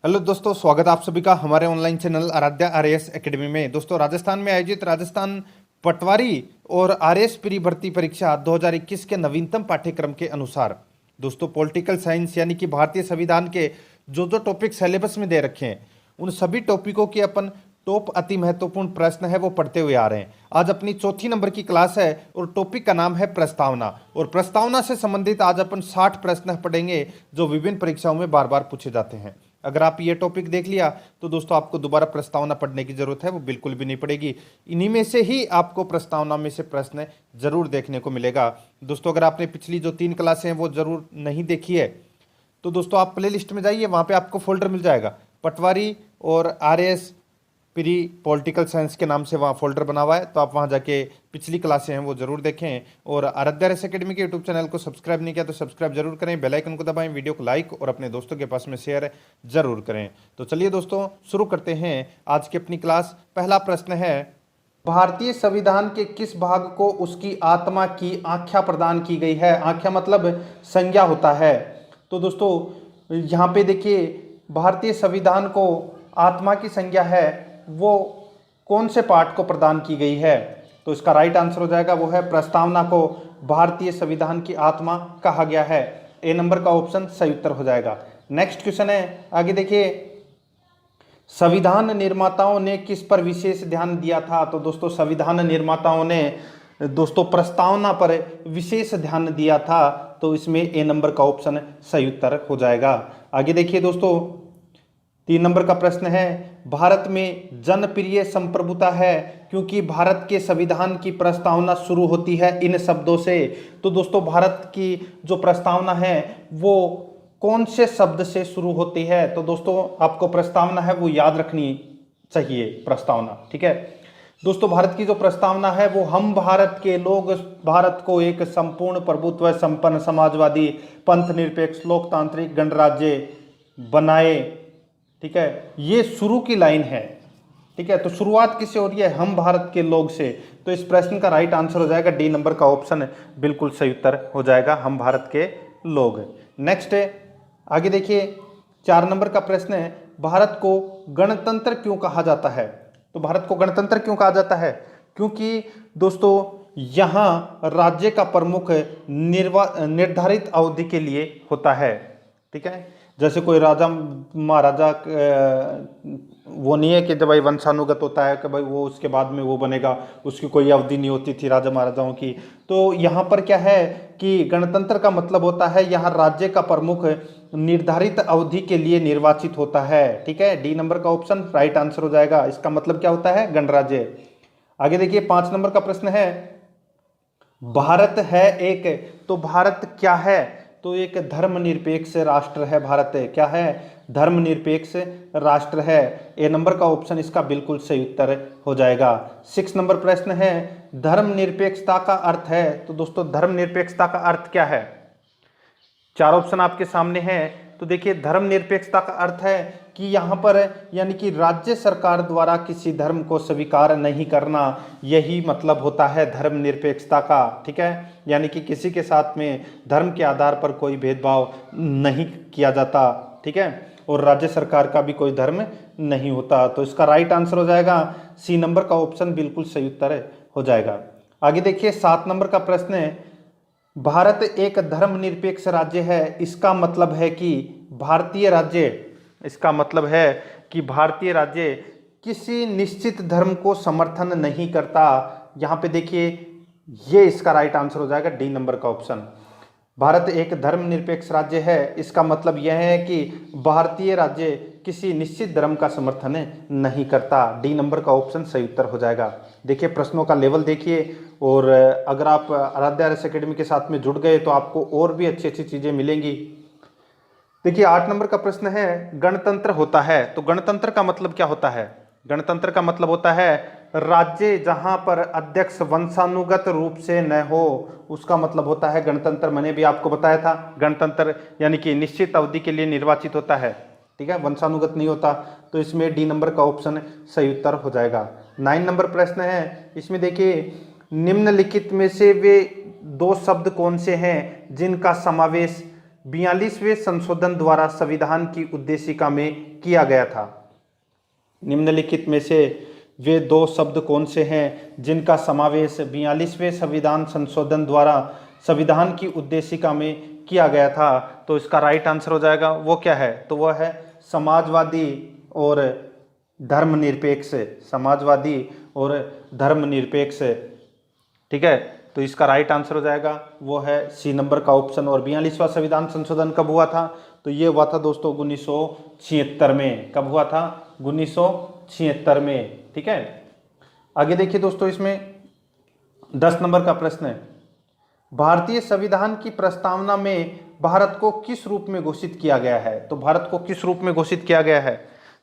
Hello दोस्तों, स्वागत है आप सभी का हमारे online channel Aaradhya RAS academy में। दोस्तों, राजस्थान में आयोजित राजस्थान पटवारी और आरएएस प्री भर्ती परीक्षा 2021 के नवीनतम पाठ्यक्रम के अनुसार दोस्तों पॉलिटिकल साइंस यानी कि भारतीय संविधान के जो जो टॉपिक सिलेबस में दे रखे हैं उन सभी टॉपिकों के अपन टॉप अति महत्वपूर्ण प्रश्न है वो पढ़ते हुए आ रहे हैं। आज अपनी चौथी नंबर की क्लास है और टॉपिक का नाम है प्रस्तावना। और प्रस्तावना से संबंधित आज अपन 60 प्रश्न पढ़ेंगे जो विभिन्न परीक्षाओं में बार बार पूछे जाते हैं। अगर आप ये टॉपिक देख लिया तो दोस्तों आपको दोबारा प्रस्तावना पढ़ने की जरूरत है वो बिल्कुल भी नहीं पड़ेगी। इन्हीं में से ही आपको प्रस्तावना में से प्रश्न जरूर देखने को मिलेगा। दोस्तों, अगर आपने पिछली जो 3 क्लासें हैं वो जरूर नहीं देखी है तो दोस्तों आप प्ले लिस्ट में जाइए, वहाँ पे आपको फोल्डर मिल जाएगा पटवारी और आरएएस प्री पॉलिटिकल साइंस के नाम से वहाँ फोल्डर बना हुआ है। तो आप वहाँ जाके पिछली क्लासें हैं वो जरूर देखें। और आराध्या आरएएस एकेडमी के यूट्यूब चैनल को सब्सक्राइब नहीं किया तो सब्सक्राइब जरूर करें, बेल आइकन को दबाएं, वीडियो को लाइक और अपने दोस्तों के पास में शेयर जरूर करें। तो चलिए दोस्तों शुरू करते हैं आज की अपनी क्लास। पहला प्रश्न है, भारतीय संविधान के किस भाग को उसकी आत्मा की आख्या प्रदान की गई है? आख्या मतलब संज्ञा होता है। तो दोस्तों यहाँ पे देखिए, भारतीय संविधान को आत्मा की संज्ञा है वो कौन से पार्ट को प्रदान की गई है? तो इसका राइट आंसर हो जाएगा वो है प्रस्तावना को भारतीय संविधान की आत्मा कहा गया है। ए नंबर का ऑप्शन सही उत्तर हो जाएगा। नेक्स्ट क्वेश्चन है, आगे देखिए, संविधान निर्माताओं ने किस पर विशेष ध्यान दिया था? तो दोस्तों संविधान निर्माताओं ने दोस्तों प्रस्तावना पर विशेष ध्यान दिया था। तो इसमें ए नंबर का ऑप्शन सही उत्तर हो जाएगा। आगे देखिए दोस्तों, 3 नंबर का प्रश्न है, भारत में जनप्रिय संप्रभुता है क्योंकि भारत के संविधान की प्रस्तावना शुरू होती है इन शब्दों से। तो दोस्तों भारत की जो प्रस्तावना है वो कौन से शब्द से शुरू होती है? तो दोस्तों आपको प्रस्तावना है वो याद रखनी चाहिए, प्रस्तावना, ठीक है। दोस्तों भारत की जो प्रस्तावना है वो हम भारत के लोग भारत को एक संपूर्ण प्रभुत्व संपन्न समाजवादी पंथ निरपेक्ष लोकतांत्रिक गणराज्य बनाए, ठीक है, ये शुरू की लाइन है, ठीक है। तो शुरुआत किससे हो रही है? हम भारत के लोग से। तो इस प्रश्न का राइट आंसर हो जाएगा डी नंबर का ऑप्शन बिल्कुल सही उत्तर हो जाएगा, हम भारत के लोग। नेक्स्ट है, आगे देखिए, 4 नंबर का प्रश्न है, भारत को गणतंत्र क्यों कहा जाता है? तो भारत को गणतंत्र क्यों कहा जाता है? क्योंकि दोस्तों यहाँ राज्य का प्रमुख निर्धारित अवधि के लिए होता है, ठीक है। जैसे कोई राजा महाराजा वो नहीं है कि जब भाई वंशानुगत होता है कि भाई वो उसके बाद में वो बनेगा, उसकी कोई अवधि नहीं होती थी राजा महाराजाओं की। तो यहाँ पर क्या है कि गणतंत्र का मतलब होता है यहाँ राज्य का प्रमुख निर्धारित अवधि के लिए निर्वाचित होता है, ठीक है। डी नंबर का ऑप्शन राइट आंसर हो जाएगा। इसका मतलब क्या होता है? गणराज्य। आगे देखिए, 5 नंबर का प्रश्न है, भारत है एक, तो भारत क्या है? तो एक धर्मनिरपेक्ष राष्ट्र है भारत। क्या है? धर्मनिरपेक्ष राष्ट्र है। ए नंबर का ऑप्शन इसका बिल्कुल सही उत्तर हो जाएगा। 6 नंबर प्रश्न है, धर्मनिरपेक्षता का अर्थ है। तो दोस्तों धर्मनिरपेक्षता का अर्थ क्या है? 4 ऑप्शन आपके सामने हैं। तो देखिए, धर्मनिरपेक्षता का अर्थ है कि यहाँ पर यानी कि राज्य सरकार द्वारा किसी धर्म को स्वीकार नहीं करना, यही मतलब होता है धर्मनिरपेक्षता का, ठीक है। यानी कि किसी के साथ में धर्म के आधार पर कोई भेदभाव नहीं किया जाता, ठीक है, और राज्य सरकार का भी कोई धर्म नहीं होता। तो इसका राइट आंसर हो जाएगा सी नंबर का ऑप्शन बिल्कुल सही उत्तर हो जाएगा। आगे देखिए, 7 नंबर का प्रश्न है, भारत एक धर्मनिरपेक्ष राज्य है, इसका मतलब है कि भारतीय राज्य, इसका मतलब है कि भारतीय राज्य किसी निश्चित धर्म को समर्थन नहीं करता। यहाँ पे देखिए, ये इसका राइट आंसर हो जाएगा डी नंबर का ऑप्शन। भारत एक धर्मनिरपेक्ष राज्य है, इसका मतलब यह है कि भारतीय राज्य किसी निश्चित धर्म का समर्थन नहीं करता। डी नंबर का ऑप्शन सही उत्तर हो जाएगा। देखिए प्रश्नों का लेवल देखिए, और अगर आप आराध्या आरएएस एकेडमी के साथ में जुड़ गए तो आपको और भी अच्छी अच्छी चीज़ें मिलेंगी। देखिए 8 नंबर का प्रश्न है, गणतंत्र होता है, तो गणतंत्र का मतलब क्या होता है? गणतंत्र का मतलब होता है राज्य जहां पर अध्यक्ष वंशानुगत रूप से न हो, उसका मतलब होता है गणतंत्र। मैंने भी आपको बताया था, गणतंत्र यानी कि निश्चित अवधि के लिए निर्वाचित होता है, ठीक है, वंशानुगत नहीं होता। तो इसमें डी नंबर का ऑप्शन सही उत्तर हो जाएगा। 9 नंबर प्रश्न है, इसमें देखिए, निम्नलिखित में से वे 2 शब्द कौन से हैं जिनका समावेश 42वें संशोधन द्वारा संविधान की उद्देशिका में किया गया था? निम्नलिखित में से वे दो शब्द कौन से हैं जिनका समावेश 42वें संविधान संशोधन द्वारा संविधान की उद्देशिका में किया गया था? तो इसका राइट आंसर हो जाएगा वो क्या है? तो वह है समाजवादी और धर्मनिरपेक्ष। समाजवादी और धर्मनिरपेक्ष, ठीक है। तो इसका राइट आंसर हो जाएगा वो है सी नंबर का ऑप्शन। और 42वां संविधान संशोधन कब हुआ था? तो ये हुआ था दोस्तों 1976 में। कब हुआ था? 1976 में, ठीक है। आगे देखिए दोस्तों, इसमें 10 नंबर का प्रश्न है, भारतीय संविधान की प्रस्तावना में भारत को किस रूप में घोषित किया गया है? तो भारत को किस रूप में घोषित किया गया है?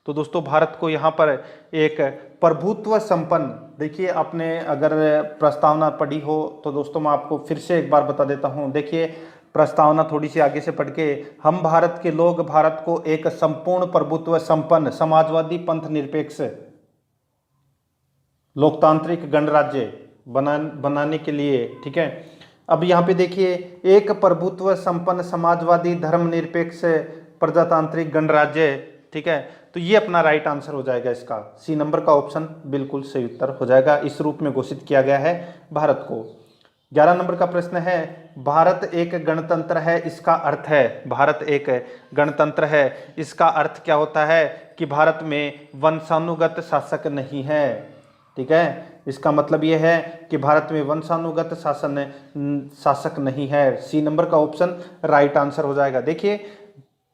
तो दोस्तों भारत को यहाँ पर एक प्रभुत्व संपन्न, देखिए आपने अगर प्रस्तावना पढ़ी हो तो दोस्तों मैं आपको फिर से एक बार बता देता हूँ। देखिए प्रस्तावना थोड़ी सी आगे से पढ़ के, हम भारत के लोग भारत को एक संपूर्ण प्रभुत्व संपन्न समाजवादी पंथ निरपेक्ष लोकतांत्रिक गणराज्य बनाने के लिए, ठीक है। अब यहाँ पे देखिए, एक प्रभुत्व संपन्न समाजवादी धर्मनिरपेक्ष प्रजातांत्रिक गणराज्य, ठीक है। तो ये अपना राइट आंसर हो जाएगा इसका। सी नंबर का ऑप्शन बिल्कुल सही उत्तर हो जाएगा। इस रूप में घोषित किया गया है भारत को। 11 नंबर का प्रश्न है, भारत एक गणतंत्र है, इसका अर्थ है? भारत एक गणतंत्र है, इसका अर्थ क्या होता है? कि भारत में वंशानुगत शासक नहीं है, ठीक है। इसका मतलब यह है कि भारत में वंशानुगत शासक नहीं है। सी नंबर का ऑप्शन राइट आंसर हो जाएगा। देखिए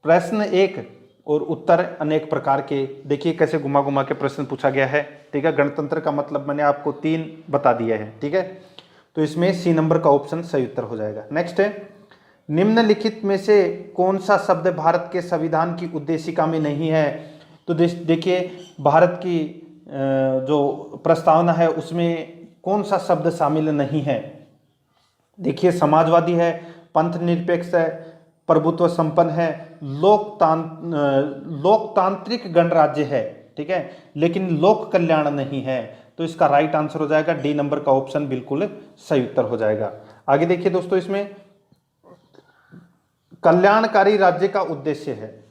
प्रश्न एक और उत्तर अनेक प्रकार के, देखिए कैसे घुमा घुमा के प्रश्न पूछा गया है, ठीक है। गणतंत्र का मतलब मैंने आपको 3 बता दिया है, ठीक है। तो इसमें सी नंबर का ऑप्शन सही उत्तर हो जाएगा। नेक्स्ट है, निम्नलिखित में से कौन सा शब्द भारत के संविधान की उद्देशिका में नहीं है? तो देखिए भारत की जो प्रस्तावना है उसमें कौन सा शब्द शामिल नहीं है? देखिए समाजवादी है, पंथ निरपेक्ष है, प्रभुत्व संपन्न है, लोकतांत्रिक गणराज्य है, ठीक है, लेकिन लोक कल्याण नहीं है। तो इसका राइट आंसर हो जाएगा डी नंबर का ऑप्शन बिल्कुल सही उत्तर हो जाएगा। आगे देखिए दोस्तों, इसमें कल्याणकारी राज्य का उद्देश्य है।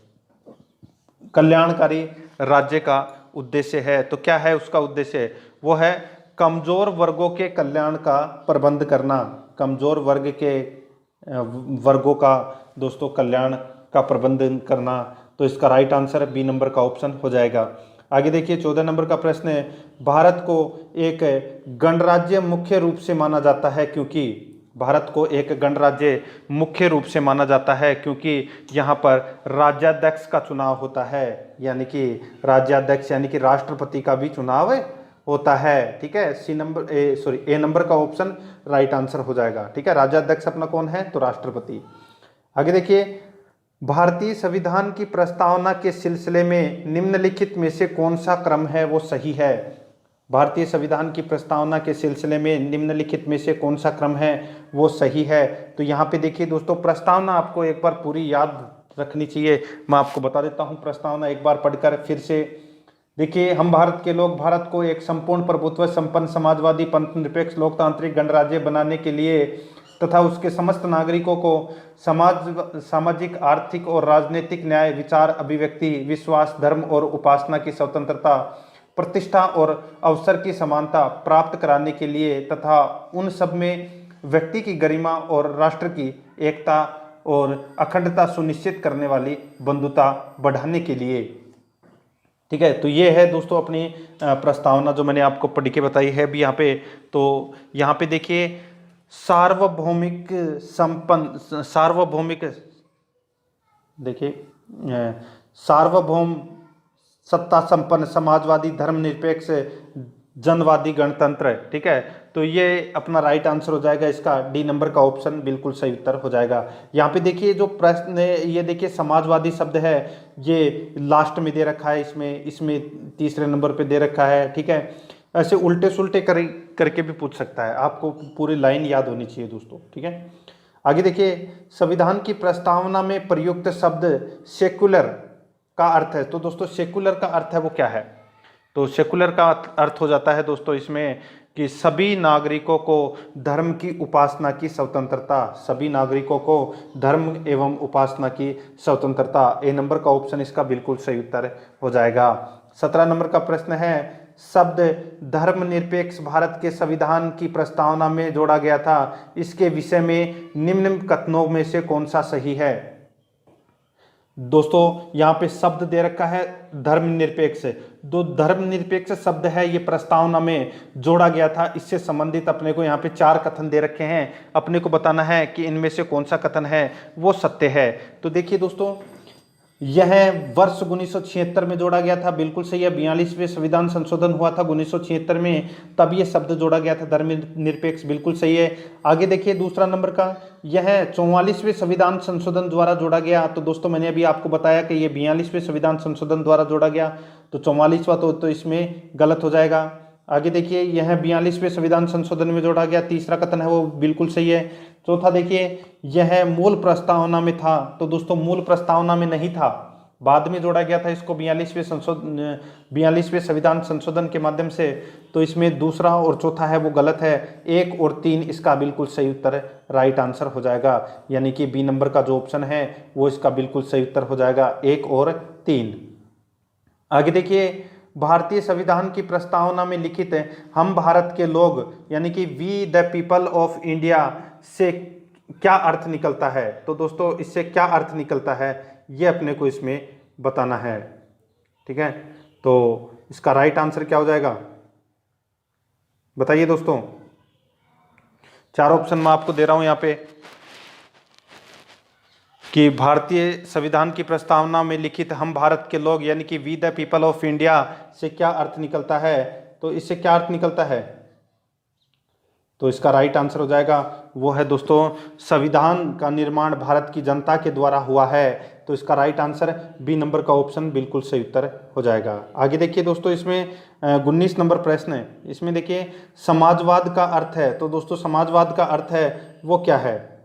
कल्याणकारी राज्य का उद्देश्य है, तो क्या है उसका उद्देश्य? वो है कमजोर वर्गों के कल्याण का प्रबंध करना। कमजोर वर्गों का दोस्तों कल्याण का प्रबंधन करना। तो इसका राइट आंसर बी नंबर का ऑप्शन हो जाएगा। आगे देखिए 14 नंबर का प्रश्न है, भारत को एक गणराज्य मुख्य रूप से माना जाता है क्योंकि? भारत को एक गणराज्य मुख्य रूप से माना जाता है क्योंकि यहाँ पर राज्याध्यक्ष का चुनाव होता है, यानी कि राज्याध्यक्ष यानी कि राष्ट्रपति का भी चुनाव होता है, ठीक है। ए नंबर का ऑप्शन राइट आंसर हो जाएगा, ठीक है। राज्याध्यक्ष अपना कौन है? तो राष्ट्रपति। आगे देखिए, भारतीय संविधान की प्रस्तावना के सिलसिले में निम्नलिखित में से कौन सा क्रम है वो सही है? भारतीय संविधान की प्रस्तावना के सिलसिले में निम्नलिखित में से कौन सा क्रम है वो सही है? तो यहाँ पे देखिए दोस्तों, प्रस्तावना आपको एक बार पूरी याद रखनी चाहिए। मैं आपको बता देता हूँ प्रस्तावना एक बार पढ़कर फिर से। देखिए, हम भारत के लोग भारत को एक संपूर्ण प्रभुत्व संपन्न समाजवादी पंथ निरपेक्ष लोकतांत्रिक गणराज्य बनाने के लिए तथा उसके समस्त नागरिकों को सामाजिक, आर्थिक और राजनीतिक न्याय, विचार, अभिव्यक्ति, विश्वास, धर्म और उपासना की स्वतंत्रता, प्रतिष्ठा और अवसर की समानता प्राप्त कराने के लिए तथा उन सब में व्यक्ति की गरिमा और राष्ट्र की एकता और अखंडता सुनिश्चित करने वाली बंधुता बढ़ाने के लिए, ठीक है। तो ये है दोस्तों अपनी प्रस्तावना जो मैंने आपको पढ़ के बताई है अभी यहाँ पे। तो यहाँ पे देखिए, सार्वभौम सत्ता संपन्न समाजवादी धर्मनिरपेक्ष जनवादी गणतंत्र, ठीक है। तो ये अपना राइट आंसर हो जाएगा इसका। डी नंबर का ऑप्शन बिल्कुल सही उत्तर हो जाएगा। यहाँ पे देखिए जो प्रश्न है, ये देखिए समाजवादी शब्द है, ये लास्ट में दे रखा है, इसमें तीसरे नंबर पे दे रखा है, ठीक है। ऐसे उल्टे सुल्टे करके भी पूछ सकता है, आपको पूरी लाइन याद होनी चाहिए दोस्तों, ठीक है। आगे देखिए, संविधान की प्रस्तावना में प्रयुक्त शब्द सेकुलर का अर्थ है। तो दोस्तों सेकुलर का अर्थ है वो क्या है? तो सेकुलर का अर्थ हो जाता है दोस्तों इसमें कि सभी नागरिकों को धर्म की उपासना की स्वतंत्रता, सभी नागरिकों को धर्म एवं उपासना की स्वतंत्रता। ए नंबर का ऑप्शन इसका बिल्कुल सही उत्तर हो जाएगा। 17 नंबर का प्रश्न है, शब्द धर्मनिरपेक्ष भारत के संविधान की प्रस्तावना में जोड़ा गया था, इसके विषय में निम्न कथनों में से कौन सा सही है। दोस्तों यहाँ पे शब्द दे रखा है धर्मनिरपेक्ष, जो धर्मनिरपेक्ष शब्द है ये प्रस्तावना में जोड़ा गया था, इससे संबंधित अपने को यहाँ पे 4 कथन दे रखे हैं, अपने को बताना है कि इनमें से कौन सा कथन है वो सत्य है। तो देखिए दोस्तों, यह वर्ष 1976 में जोड़ा गया था, बिल्कुल सही है। 42वें संविधान संशोधन हुआ था 1976 में, तब यह शब्द जोड़ा गया था धर्मनिरपेक्ष, बिल्कुल सही है। आगे देखिए दूसरा नंबर का, यह 44वें संविधान संशोधन द्वारा जोड़ा गया। तो दोस्तों मैंने अभी आपको बताया कि यह 42वें संविधान संशोधन द्वारा जोड़ा गया, तो 44वां तो इसमें गलत हो जाएगा। आगे देखिए, यह 42वें संविधान संशोधन में जोड़ा गया, तीसरा कथन है वो बिल्कुल सही है। चौथा देखिए, यह मूल प्रस्तावना में था, तो दोस्तों मूल प्रस्तावना में नहीं था, बाद में जोड़ा गया था इसको 42वें संविधान संशोधन के माध्यम से, तो इसमें दूसरा और चौथा है वो गलत है। 1 और 3 इसका बिल्कुल सही उत्तर राइट आंसर हो जाएगा, यानी कि बी नंबर का जो ऑप्शन है वो इसका बिल्कुल सही उत्तर हो जाएगा, 1 और 3। आगे देखिए, भारतीय संविधान की प्रस्तावना में लिखित हम भारत के लोग यानी कि we the people of India से क्या अर्थ निकलता है। तो दोस्तों इससे क्या अर्थ निकलता है ये अपने को इसमें बताना है, ठीक है। तो इसका राइट आंसर क्या हो जाएगा बताइए दोस्तों। 4 ऑप्शन मैं आपको दे रहा हूं यहाँ पे कि भारतीय संविधान की प्रस्तावना में लिखित हम भारत के लोग यानी कि we the people of India से क्या अर्थ निकलता है। तो इससे क्या अर्थ निकलता है, तो इसका राइट आंसर हो जाएगा वो है दोस्तों, संविधान का निर्माण भारत की जनता के द्वारा हुआ है। तो इसका राइट आंसर बी नंबर का ऑप्शन बिल्कुल सही उत्तर हो जाएगा। आगे देखिए दोस्तों, इसमें 19 नंबर प्रश्न है, इसमें देखिए समाजवाद का अर्थ है। तो दोस्तों समाजवाद का अर्थ है वो क्या है,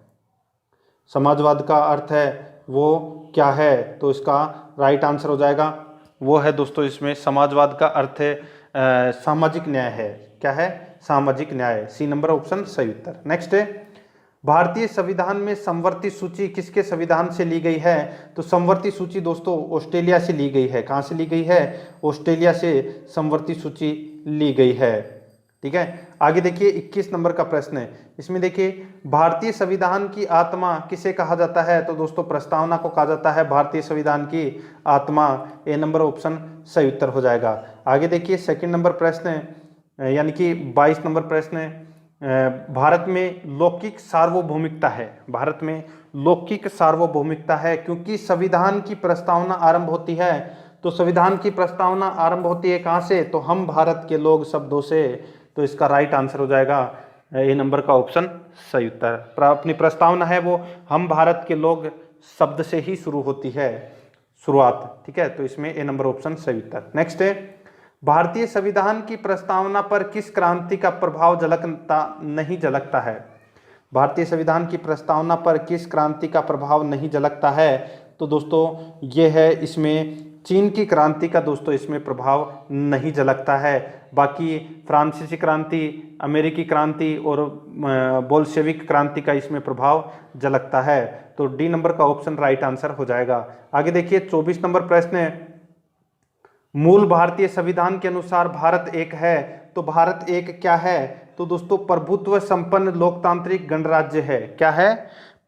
समाजवाद का अर्थ है वो क्या है, तो इसका राइट आंसर हो जाएगा वो है दोस्तों, इसमें समाजवाद का अर्थ है सामाजिक न्याय है। क्या है, सामाजिक न्याय। सी नंबर ऑप्शन सही उत्तर। नेक्स्ट है, भारतीय संविधान में समवर्ती सूची किसके संविधान से ली गई है। तो समवर्ती सूची दोस्तों ऑस्ट्रेलिया से ली गई है। कहाँ से ली गई है, ऑस्ट्रेलिया से समवर्ती सूची ली गई है, ठीक है। आगे देखिए 21 नंबर का प्रश्न है, इसमें देखिए भारतीय संविधान की आत्मा किसे कहा जाता है। तो दोस्तों प्रस्तावना को कहा जाता है भारतीय संविधान की आत्मा। ए नंबर ऑप्शन सही उत्तर हो जाएगा। आगे देखिए सेकंड नंबर प्रश्न है, यानी कि 22 नंबर प्रश्न है, भारत में लौकिक सार्वभौमिकता है, भारत में लौकिक सार्वभौमिकता है क्योंकि संविधान की प्रस्तावना आरंभ होती है। तो संविधान की प्रस्तावना आरंभ होती है कहाँ से, तो हम भारत के लोग शब्दों से। तो इसका राइट आंसर हो जाएगा ए नंबर का ऑप्शन सही उत्तर। अपनी प्रस्तावना है वो हम भारत के लोग शब्द से ही शुरू होती है, शुरुआत, ठीक है। तो इसमें ए नंबर ऑप्शन सही उत्तर। नेक्स्ट है, भारतीय संविधान की प्रस्तावना पर किस क्रांति का प्रभाव नहीं झलकता है। भारतीय संविधान की प्रस्तावना पर किस क्रांति का प्रभाव नहीं झलकता है। तो दोस्तों ये है, इसमें चीन की क्रांति का दोस्तों इसमें प्रभाव नहीं झलकता है। बाकी फ्रांसीसी क्रांति, अमेरिकी क्रांति और बोल्शेविक क्रांति का इसमें प्रभाव झलकता है। तो डी नंबर का ऑप्शन राइट आंसर हो जाएगा। आगे देखिए 24 नंबर प्रश्न है, मूल भारतीय संविधान के अनुसार भारत एक है। तो भारत एक क्या है, तो दोस्तों प्रभुत्व संपन्न लोकतांत्रिक गणराज्य है। क्या है,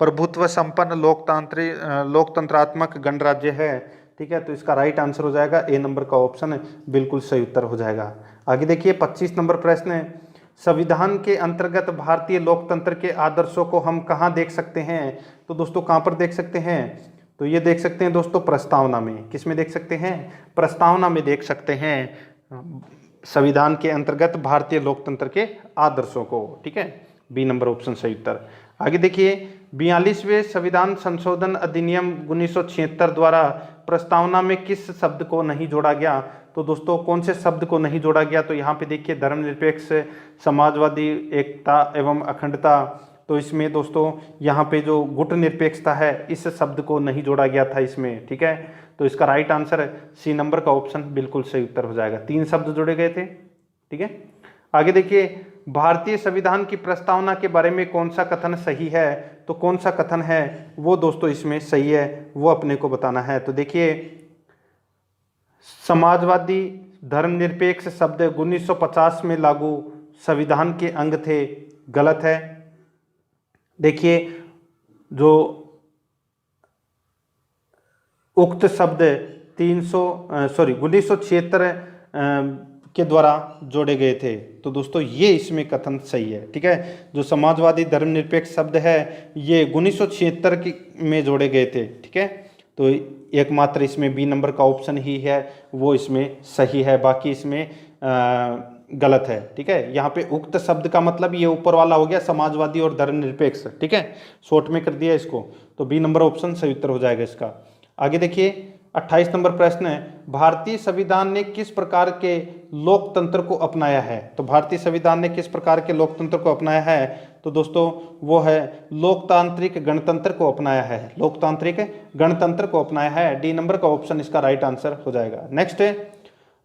प्रभुत्व संपन्न लोकतंत्रात्मक गणराज्य है, ठीक है। तो इसका राइट आंसर हो जाएगा ए नंबर का ऑप्शन बिल्कुल सही उत्तर हो जाएगा। आगे देखिए 25 नंबर प्रश्न है, संविधान के अंतर्गत भारतीय लोकतंत्र के आदर्शों को हम कहाँ देख सकते हैं। तो दोस्तों कहाँ पर देख सकते हैं, तो ये देख सकते हैं दोस्तों प्रस्तावना में। किस में देख सकते हैं, प्रस्तावना में देख सकते हैं संविधान के अंतर्गत भारतीय लोकतंत्र के आदर्शों को, ठीक है। बी नंबर ऑप्शन सही उत्तर। आगे देखिए 42वें संविधान संशोधन अधिनियम 1976 द्वारा प्रस्तावना में किस शब्द को नहीं जोड़ा गया। तो दोस्तों कौन से शब्द को नहीं जोड़ा गया, तो यहाँ पे देखिए धर्मनिरपेक्ष, समाजवादी, एकता एवं अखंडता। तो इसमें दोस्तों यहाँ पे जो गुट निरपेक्षता है इस शब्द को नहीं जोड़ा गया था इसमें, ठीक है। तो इसका राइट आंसर सी नंबर का ऑप्शन बिल्कुल सही उत्तर हो जाएगा। 3 शब्द जोड़े गए थे, ठीक है। आगे देखिए, भारतीय संविधान की प्रस्तावना के बारे में कौन सा कथन सही है? तो कौन सा कथन है वो दोस्तों इसमें सही है वो अपने को बताना है। तो देखिए, समाजवादी धर्मनिरपेक्ष शब्द 1950 में लागू संविधान के अंग थे, गलत है। देखिए, जो उक्त शब्द 1976 के द्वारा जोड़े गए थे, तो दोस्तों ये इसमें कथन सही है। ठीक है, जो समाजवादी धर्मनिरपेक्ष शब्द है ये 1976 में जोड़े गए थे। ठीक है, तो एकमात्र इसमें बी नंबर का ऑप्शन ही है वो इसमें सही है, बाकी इसमें गलत है। ठीक है, यहाँ पे उक्त शब्द का मतलब ये ऊपर वाला हो गया समाजवादी और धर्मनिरपेक्ष। ठीक है, शॉर्ट में कर दिया इसको, तो बी नंबर ऑप्शन सही उत्तर हो जाएगा इसका। आगे देखिए, 28 नंबर प्रश्न है, भारतीय संविधान ने किस प्रकार के लोकतंत्र को अपनाया है? तो भारतीय संविधान ने किस प्रकार के लोकतंत्र को अपनाया है? तो दोस्तों वो है लोकतांत्रिक गणतंत्र को अपनाया है, लोकतांत्रिक गणतंत्र को अपनाया है। डी नंबर का ऑप्शन इसका राइट आंसर हो जाएगा। नेक्स्ट है,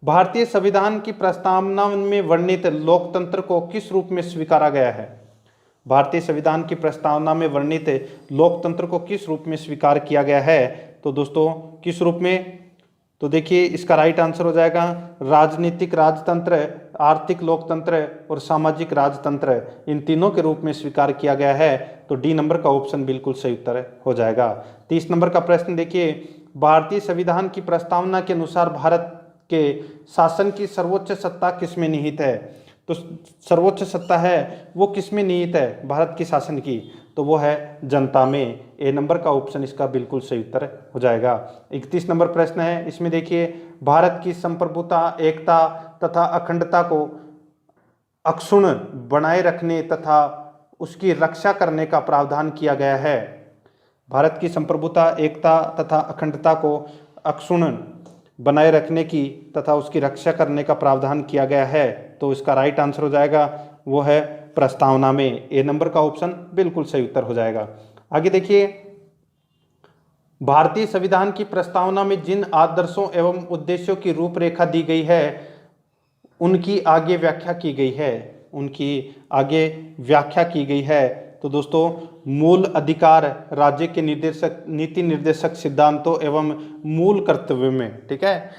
भारतीय संविधान की प्रस्तावना में वर्णित लोकतंत्र को किस रूप में स्वीकारा गया है? भारतीय संविधान की प्रस्तावना में वर्णित लोकतंत्र को किस रूप में स्वीकार किया गया है? तो दोस्तों किस रूप में? तो देखिए, इसका राइट आंसर हो जाएगा राजनीतिक राजतंत्र, आर्थिक लोकतंत्र और सामाजिक राजतंत्र, इन तीनों के रूप में स्वीकार किया गया है। तो डी नंबर का ऑप्शन बिल्कुल सही उत्तर हो जाएगा। 30 नंबर का प्रश्न देखिए, भारतीय संविधान की प्रस्तावना के अनुसार भारत के शासन की सर्वोच्च सत्ता किसमें निहित है? तो सर्वोच्च सत्ता है वो किसमें निहित है भारत की शासन की? तो वो है जनता में। ए नंबर का ऑप्शन इसका बिल्कुल सही उत्तर हो जाएगा। 31 नंबर प्रश्न है, इसमें देखिए, भारत की संप्रभुता, एकता तथा अखंडता को अक्षुण्ण बनाए रखने तथा उसकी रक्षा करने का प्रावधान किया गया है। भारत की संप्रभुता, एकता तथा अखंडता को अक्षुण्ण बनाए रखने की तथा उसकी रक्षा करने का प्रावधान किया गया है। तो इसका राइट आंसर हो जाएगा वो है प्रस्तावना में। ए नंबर का ऑप्शन बिल्कुल सही उत्तर हो जाएगा। आगे देखिए, भारतीय संविधान की प्रस्तावना में जिन आदर्शों एवं उद्देश्यों की रूपरेखा दी गई है उनकी आगे व्याख्या की गई है, उनकी आगे व्याख्या की गई है। तो दोस्तों, मूल अधिकार, राज्य के निर्देशक, नीति निर्देशक सिद्धांतों एवं मूल कर्तव्य में। ठीक है,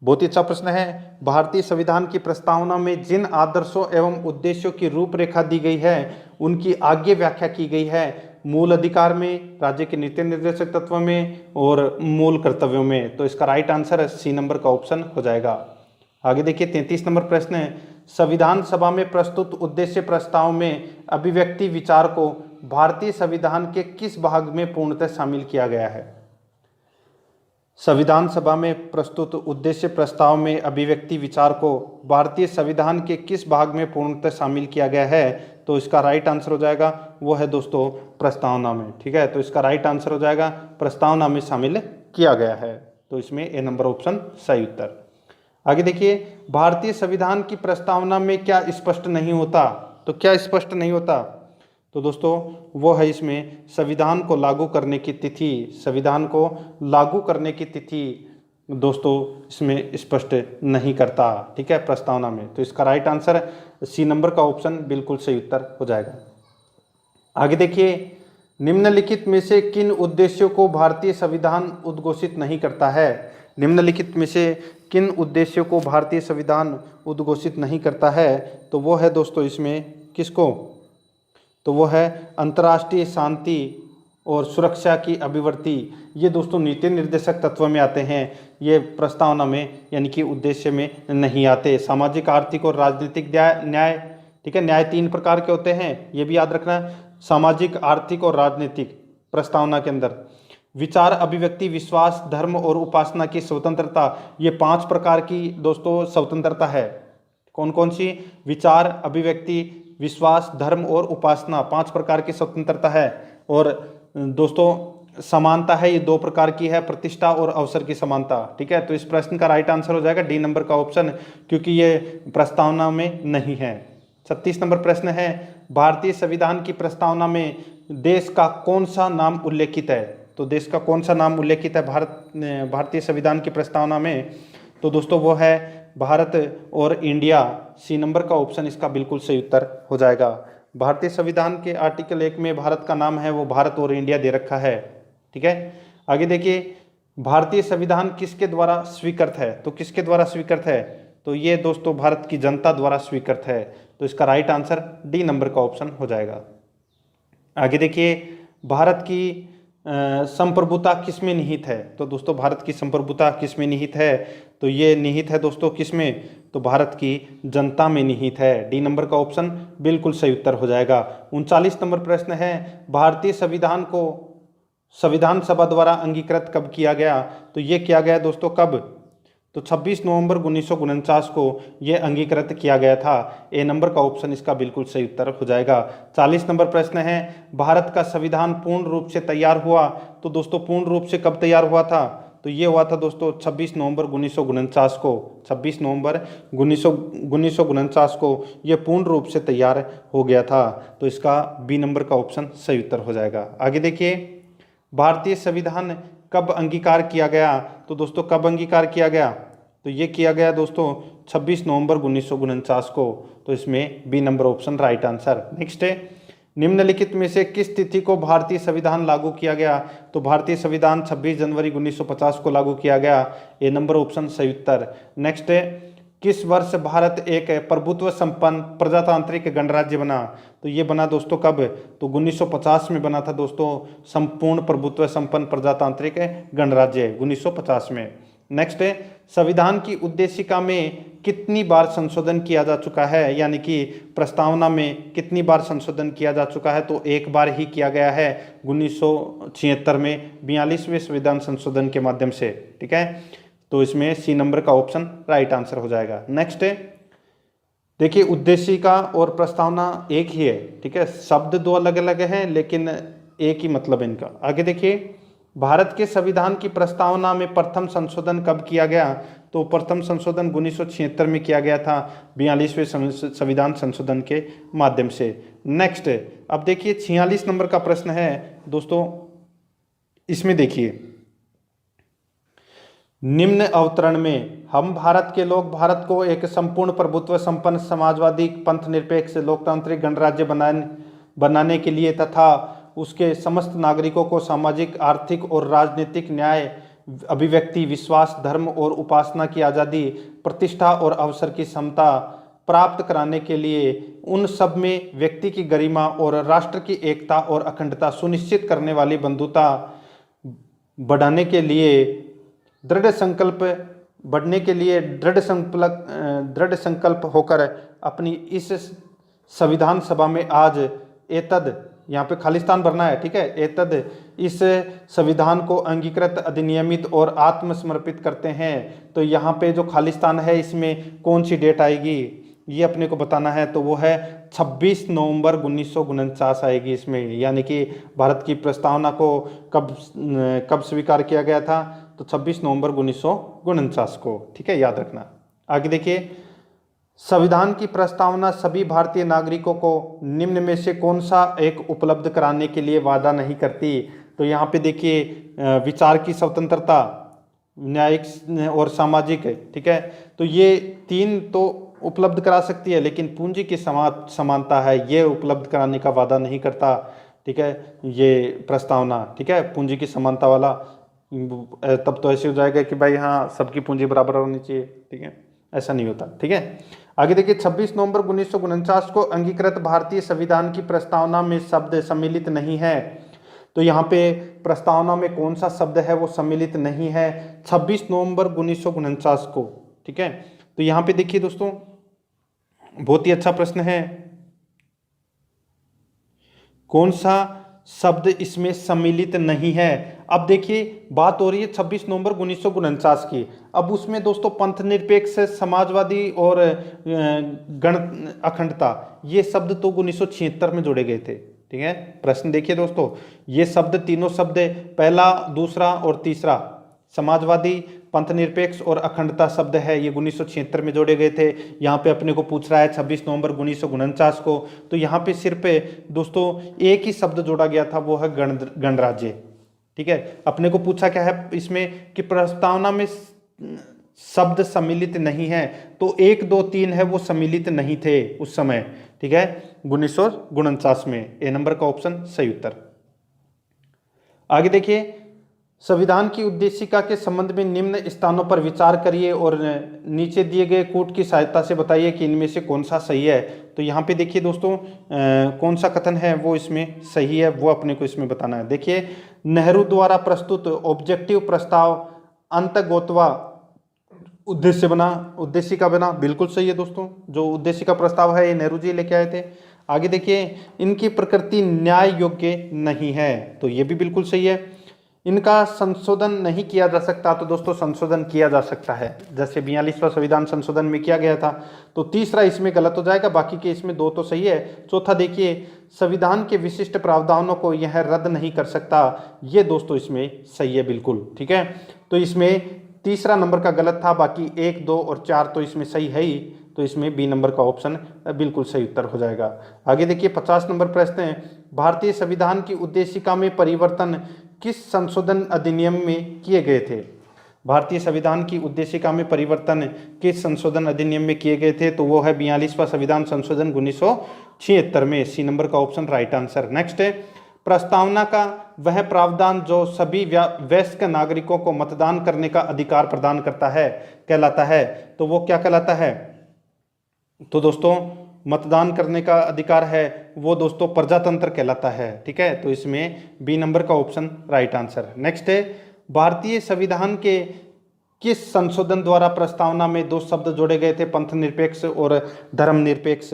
बहुत ही अच्छा प्रश्न है। भारतीय संविधान की प्रस्तावना में जिन आदर्शों एवं उद्देश्यों की रूपरेखा दी गई है उनकी आगे व्याख्या की गई है मूल अधिकार में, राज्य के नीति निर्देशक तत्व में और मूल कर्तव्यों में। तो इसका राइट आंसर सी नंबर का ऑप्शन हो जाएगा। आगे देखिए, 33 नंबर प्रश्न है, संविधान सभा में प्रस्तुत उद्देश्य प्रस्ताव में अभिव्यक्ति विचार को भारतीय संविधान के किस भाग में पूर्णतः शामिल किया गया है? संविधान सभा में प्रस्तुत उद्देश्य प्रस्ताव में अभिव्यक्ति विचार को भारतीय संविधान के किस भाग में पूर्णतः शामिल किया गया है? तो इसका राइट आंसर हो जाएगा वो है दोस्तों प्रस्तावना में। ठीक है, तो इसका राइट आंसर हो जाएगा प्रस्तावना में शामिल किया गया है। तो इसमें ए नंबर ऑप्शन सही उत्तर। आगे देखिए, भारतीय संविधान की प्रस्तावना में क्या स्पष्ट नहीं होता? तो क्या स्पष्ट नहीं होता? तो दोस्तों वो है इसमें संविधान को लागू करने की तिथि, संविधान को लागू करने की तिथि दोस्तों इसमें स्पष्ट नहीं करता। ठीक है, प्रस्तावना में। तो इसका राइट आंसर सी नंबर का ऑप्शन बिल्कुल सही उत्तर हो जाएगा। आगे देखिए, निम्नलिखित में से किन उद्देश्यों को भारतीय संविधान उद्घोषित नहीं करता है? निम्नलिखित में से किन उद्देश्यों को भारतीय संविधान उद्घोषित नहीं करता है? तो वो है दोस्तों इसमें किसको? तो वो है अंतर्राष्ट्रीय शांति और सुरक्षा की अभिवृद्धि। ये दोस्तों नीति निर्देशक तत्व में आते हैं, ये प्रस्तावना में यानी कि उद्देश्य में नहीं आते। सामाजिक, आर्थिक और राजनीतिक न्याय। ठीक है, न्याय 3 प्रकार के होते हैं, ये भी याद रखना, सामाजिक, आर्थिक और राजनीतिक। प्रस्तावना के अंदर विचार, अभिव्यक्ति, विश्वास, धर्म और उपासना की स्वतंत्रता, ये 5 प्रकार की दोस्तों स्वतंत्रता है। कौन कौन सी? विचार, अभिव्यक्ति, विश्वास, धर्म और उपासना, 5 प्रकार की स्वतंत्रता है। और दोस्तों समानता है, ये 2 प्रकार की है, प्रतिष्ठा और अवसर की समानता। ठीक है, तो इस प्रश्न का राइट आंसर हो जाएगा डी नंबर का ऑप्शन, क्योंकि ये प्रस्तावना में नहीं है। 36 नंबर प्रश्न है, भारतीय संविधान की प्रस्तावना में देश का कौन सा नाम उल्लेखित है? तो देश का कौन सा नाम उल्लेखित है भारतीय संविधान की प्रस्तावना में? तो दोस्तों वो है भारत और इंडिया, सी नंबर का ऑप्शन इसका बिल्कुल सही उत्तर हो जाएगा। भारतीय संविधान के आर्टिकल 1 में भारत का नाम है वो भारत और इंडिया दे रखा है। ठीक है, आगे देखिए, भारतीय संविधान किसके द्वारा स्वीकृत है? तो किसके द्वारा स्वीकृत है? तो ये दोस्तों भारत की जनता द्वारा स्वीकृत है। तो इसका राइट आंसर डी नंबर का ऑप्शन हो जाएगा। आगे देखिए, भारत की संप्रभुता किसमें निहित है? तो दोस्तों भारत की संप्रभुता किसमें निहित है? तो ये निहित है दोस्तों किसमें? तो भारत की जनता में निहित है। डी नंबर का ऑप्शन बिल्कुल सही उत्तर हो जाएगा। 39 नंबर प्रश्न है, भारतीय संविधान को संविधान सभा द्वारा अंगीकृत कब किया गया? तो ये किया गया दोस्तों कब? तो 26 नवंबर 1949 को यह अंगीकृत किया गया था। ए नंबर का ऑप्शन इसका बिल्कुल सही उत्तर हो जाएगा। 40 नंबर प्रश्न है, भारत का संविधान पूर्ण रूप से तैयार हुआ? तो दोस्तों पूर्ण रूप से कब तैयार हुआ था? तो ये हुआ था दोस्तों 26 नवंबर 1949 को। 26 नवंबर 1949 को यह पूर्ण रूप से तैयार हो गया था। तो इसका बी नंबर का ऑप्शन सही उत्तर हो जाएगा। आगे देखिए, भारतीय संविधान कब अंगीकार किया गया? तो दोस्तों कब अंगीकार किया गया? तो ये किया गया दोस्तों 26 नवंबर 1949 को। तो इसमें B number option right answer. Next है, निम्नलिखित में से किस तिथि को भारतीय संविधान लागू किया गया? तो भारतीय संविधान 26 जनवरी 1950 को लागू किया गया। ए नंबर ऑप्शन सही उत्तर। नेक्स्ट है, किस वर्ष भारत एक प्रभुत्व संपन्न प्रजातांत्रिक गणराज्य बना? तो ये बना दोस्तों कब? तो 1950 में बना था दोस्तों संपूर्ण प्रभुत्व संपन्न प्रजातांत्रिक गणराज्य 1950 में। नेक्स्ट है, संविधान की उद्देशिका में कितनी बार संशोधन किया जा चुका है? यानी कि प्रस्तावना में कितनी बार संशोधन किया जा चुका है? तो एक बार ही किया गया है 1976 में 42वें संविधान संशोधन के माध्यम से। ठीक है, तो इसमें सी नंबर का ऑप्शन राइट आंसर हो जाएगा। नेक्स्ट है, देखिए उद्देशिका और प्रस्तावना एक ही है। ठीक है, शब्द दो अलग अलग हैं लेकिन एक ही मतलब है इनका। आगे देखिए, भारत के संविधान की प्रस्तावना में प्रथम संशोधन कब किया गया? तो प्रथम संशोधन 1976 में किया गया था 42वें संविधान संशोधन के माध्यम से। नेक्स्ट, अब देखिए 46 नंबर का प्रश्न है दोस्तों, इसमें देखिए, निम्न अवतरण में हम भारत के लोग भारत को एक संपूर्ण प्रभुत्व संपन्न समाजवादी पंथ निरपेक्ष लोकतांत्रिक गणराज्य बनाने के लिए तथा उसके समस्त नागरिकों को सामाजिक, आर्थिक और राजनीतिक न्याय, अभिव्यक्ति, विश्वास, धर्म और उपासना की आज़ादी, प्रतिष्ठा और अवसर की समता प्राप्त कराने के लिए उन सब में व्यक्ति की गरिमा और राष्ट्र की एकता और अखंडता सुनिश्चित करने वाली बंधुता बढ़ाने के लिए दृढ़ संकल्प होकर अपनी इस संविधान सभा में आज एतद, यहाँ पे खालिस्तान भरना है। ठीक है, एतद इस संविधान को अंगीकृत, अधिनियमित और आत्मसमर्पित करते हैं। तो यहाँ पे जो खालिस्तान है इसमें कौन सी डेट आएगी ये अपने को बताना है। तो वो है 26 नवंबर 1949 आएगी इसमें। यानी कि भारत की प्रस्तावना को कब स्वीकार किया गया था? तो 26 नवंबर 1949 को। ठीक है, याद रखना। आगे देखिए, संविधान की प्रस्तावना सभी भारतीय नागरिकों को निम्न में से कौन सा एक उपलब्ध कराने के लिए वादा नहीं करती? तो यहाँ पे देखिए, विचार की स्वतंत्रता, न्यायिक और सामाजिक है। ठीक है, तो ये तीन तो उपलब्ध करा सकती है लेकिन पूंजी की समानता है ये उपलब्ध कराने का वादा नहीं करता। ठीक है, ये प्रस्तावना। ठीक है, पूंजी की समानता वाला, तब तो ऐसे हो जाएगा कि भाई हाँ सबकी पूंजी बराबर होनी चाहिए। ठीक है, ऐसा नहीं होता। ठीक है, आगे देखिए, 26 नवंबर 1949 को अंगीकृत भारतीय संविधान की प्रस्तावना में शब्द सम्मिलित नहीं है। तो यहाँ पे प्रस्तावना में कौन सा शब्द है वो सम्मिलित नहीं है 26 नवंबर 1949 को। ठीक है, तो यहाँ पे देखिए दोस्तों, बहुत ही अच्छा प्रश्न है, कौन सा शब्द इसमें सम्मिलित नहीं है। अब देखिए बात हो रही है 26 नवंबर 1949 की। अब उसमें दोस्तों पंथ निरपेक्ष, समाजवादी और गण अखंडता, ये शब्द तो 1976 में जोड़े गए थे। ठीक है, प्रश्न देखिए दोस्तों, ये शब्द, तीनों शब्द, पहला, दूसरा और तीसरा, समाजवादी, पंथ निरपेक्ष और अखंडता शब्द है, ये 1976 में जोड़े गए थे। यहाँ पे अपने को पूछ रहा है 26 नवंबर 1949 को। तो यहाँ पे सिर्फ दोस्तों एक ही शब्द जोड़ा गया था, वो है गणराज्य। ठीक है, अपने को पूछा क्या है इसमें कि प्रस्तावना में शब्द सम्मिलित नहीं है, तो 1, 2, 3 है वो सम्मिलित नहीं थे उस समय, ठीक है, 1949 में। ए नंबर का ऑप्शन सही उत्तर। आगे देखिए, संविधान की उद्देशिका के संबंध में निम्न स्थानों पर विचार करिए और नीचे दिए गए कूट की सहायता से बताइए कि इनमें से कौन सा सही है। तो यहाँ पे देखिए दोस्तों, कौन सा कथन है वो इसमें सही है वो अपने को इसमें बताना है। देखिए, नेहरू द्वारा प्रस्तुत ऑब्जेक्टिव प्रस्ताव अंतर्गोत्वा उद्देशिका बना, बिल्कुल सही है दोस्तों। जो उद्देशिका प्रस्ताव है ये नेहरू जी लेके आए थे। आगे देखिए, इनकी प्रकृति न्याय योग्य नहीं है, तो ये भी बिल्कुल सही है। इनका संशोधन नहीं किया जा सकता, तो दोस्तों संशोधन किया जा सकता है, जैसे 42वां संविधान संशोधन में किया गया था। तो तीसरा इसमें गलत हो जाएगा, बाकी के इसमें 2 तो सही है। चौथा देखिए, संविधान के विशिष्ट प्रावधानों को यह रद्द नहीं कर सकता, ये दोस्तों इसमें सही है बिल्कुल, ठीक है। तो इसमें तीसरा नंबर का गलत था, बाकी 1, 2 और 4 तो इसमें सही है ही, तो इसमें बी नंबर का ऑप्शन बिल्कुल सही उत्तर हो जाएगा। आगे देखिए, 50 नंबर प्रश्न है, भारतीय संविधान की उद्देशिका में परिवर्तन किस संशोधन अधिनियम में किए गए थे? भारतीय संविधान की उद्देशिका में परिवर्तन किस संशोधन अधिनियम में किए गए थे? तो वो है 42वां संविधान संशोधन 1976 में। सी नंबर का ऑप्शन राइट आंसर। नेक्स्ट है, प्रस्तावना का वह प्रावधान जो सभी वयस्क नागरिकों को मतदान करने का अधिकार प्रदान करता है कहलाता है, तो वो क्या कहलाता है? तो दोस्तों मतदान करने का अधिकार है वो दोस्तों प्रजातंत्र कहलाता है, ठीक है। तो इसमें बी नंबर का ऑप्शन राइट आंसर। नेक्स्ट है, भारतीय संविधान के किस संशोधन द्वारा प्रस्तावना में 2 शब्द जोड़े गए थे? पंथ निरपेक्ष और धर्मनिरपेक्ष,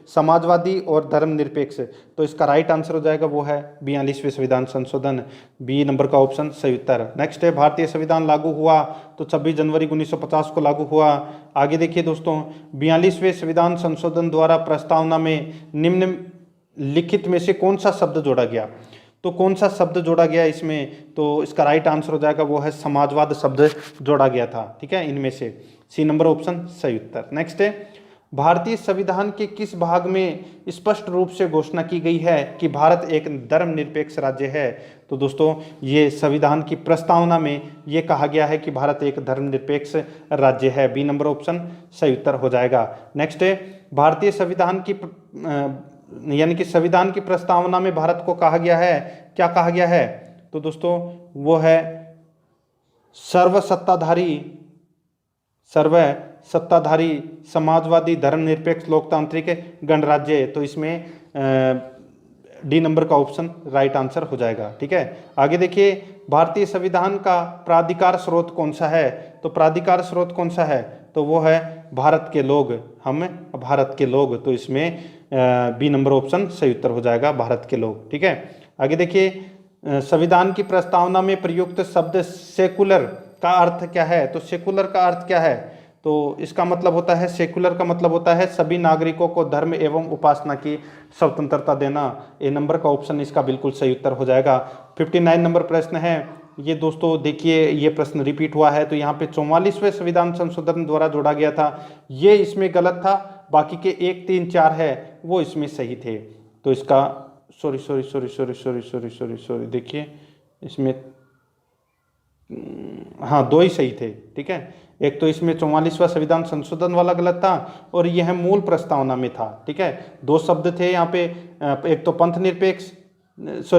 समाजवादी और धर्मनिरपेक्ष। तो इसका राइट आंसर हो जाएगा वो है 42वें संविधान संशोधन, बी नंबर का ऑप्शन सही उत्तर। नेक्स्ट है, भारतीय संविधान लागू हुआ तो 26 जनवरी 1950 को लागू हुआ। आगे देखिए दोस्तों, 42वें संविधान संशोधन द्वारा प्रस्तावना में निम्नलिखित में से कौन सा शब्द जोड़ा गया? तो कौन सा शब्द जोड़ा गया इसमें? तो इसका राइट आंसर हो जाएगा वो है समाजवाद शब्द जोड़ा गया था, ठीक है, इनमें से सी नंबर ऑप्शन सही उत्तर। नेक्स्ट है, भारतीय संविधान के किस भाग में स्पष्ट रूप से घोषणा की गई है कि भारत एक धर्मनिरपेक्ष राज्य है? तो दोस्तों ये संविधान की प्रस्तावना में ये कहा गया है कि भारत एक धर्मनिरपेक्ष राज्य है, बी नंबर ऑप्शन सही उत्तर हो जाएगा। नेक्स्ट है, भारतीय संविधान की यानी कि संविधान की प्रस्तावना में भारत को कहा गया है, क्या कहा गया है? तो दोस्तों वो है सर्वसत्ताधारी समाजवादी धर्मनिरपेक्ष लोकतांत्रिक गणराज्य। तो इसमें डी नंबर का ऑप्शन राइट आंसर हो जाएगा, ठीक है। आगे देखिए, भारतीय संविधान का प्राधिकार स्रोत कौन सा है? तो प्राधिकार स्रोत कौन सा है? तो वो है भारत के लोग, हम भारत के लोग। तो इसमें बी नंबर ऑप्शन सही उत्तर हो जाएगा, भारत के लोग, ठीक है। आगे देखिए, संविधान की प्रस्तावना में प्रयुक्त शब्द सेकुलर का अर्थ क्या है? तो सेकुलर का अर्थ क्या है? तो इसका मतलब होता है, सेकुलर का मतलब होता है सभी नागरिकों को धर्म एवं उपासना की स्वतंत्रता देना। ए नंबर का ऑप्शन इसका बिल्कुल सही उत्तर हो जाएगा। 59 नंबर प्रश्न है, ये दोस्तों देखिए ये प्रश्न रिपीट हुआ है। तो यहाँ पे 44वें संविधान संशोधन द्वारा जोड़ा गया था, ये इसमें गलत था, बाकी के 1, 3, 4 है वो इसमें सही थे। तो इसका सॉरी देखिए इसमें हाँ 2 ही सही थे, ठीक है। एक तो इसमें 44वां संविधान संशोधन वाला गलत था और यह मूल प्रस्तावना में था, ठीक है। 2 शब्द थे यहाँ पे, एक तो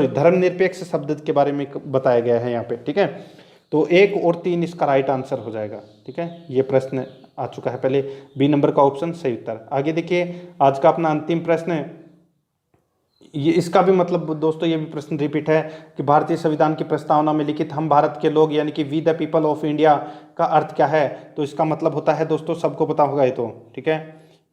धर्मनिरपेक्ष शब्द के बारे में बताया गया है यहाँ पे, ठीक है। तो 1 और 3 इसका राइट आंसर हो जाएगा, ठीक है। ये प्रश्न आ चुका है पहले, बी नंबर का ऑप्शन सही उत्तर। आगे देखिए, आज का अपना अंतिम प्रश्न है, ये इसका भी मतलब दोस्तों ये भी प्रश्न रिपीट है कि भारतीय संविधान की प्रस्तावना में लिखित हम भारत के लोग यानी कि we the people of India का अर्थ क्या है? तो इसका मतलब होता है दोस्तों, सबको पता होगा ये तो, ठीक है,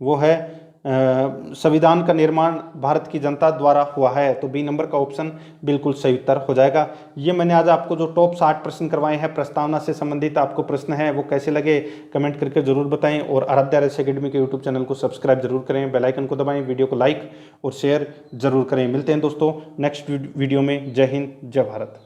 वो है संविधान का निर्माण भारत की जनता द्वारा हुआ है। तो बी नंबर का ऑप्शन बिल्कुल सही उत्तर हो जाएगा। ये मैंने आज आपको जो टॉप 60 प्रश्न करवाए हैं प्रस्तावना से संबंधित आपको प्रश्न है वो कैसे लगे कमेंट करके जरूर बताएं और आराध्या आरएस एकेडमी के यूट्यूब चैनल को सब्सक्राइब जरूर करें, बेल आइकन को दबाएं, वीडियो को लाइक और शेयर जरूर करें। मिलते हैं दोस्तों नेक्स्ट वीडियो में। जय हिंद, जय भारत।